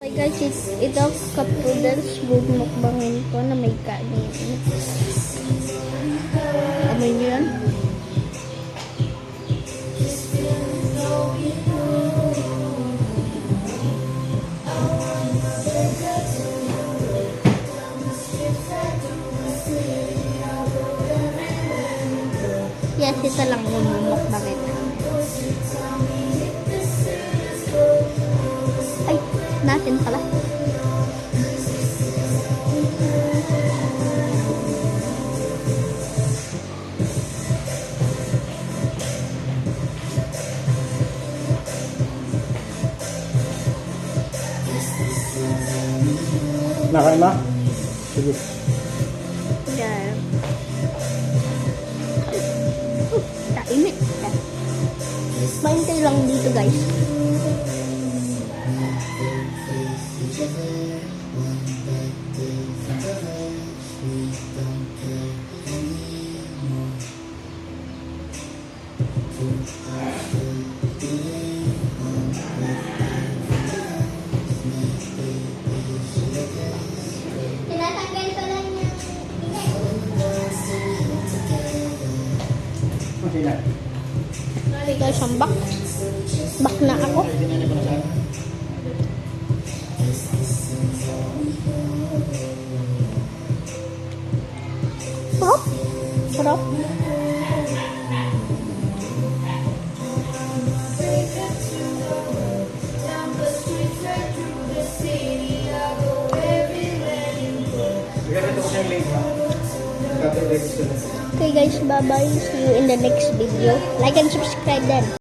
Hey guys, ito cup noodles. Bumukbangin ko na may kanin. Amoy nyo yan? Yes, ito lang yung bumukbangin. Ay, natin pala. Nakain ba? Sige. Yan. Kainit. Maintay lang dito guys. Tinatanggal ko lang yan. Okay na. Sorry guys, ang back. Back na ako. Sarap. Sarap. Okay guys, bye bye. See you in the next video. Like and subscribe then.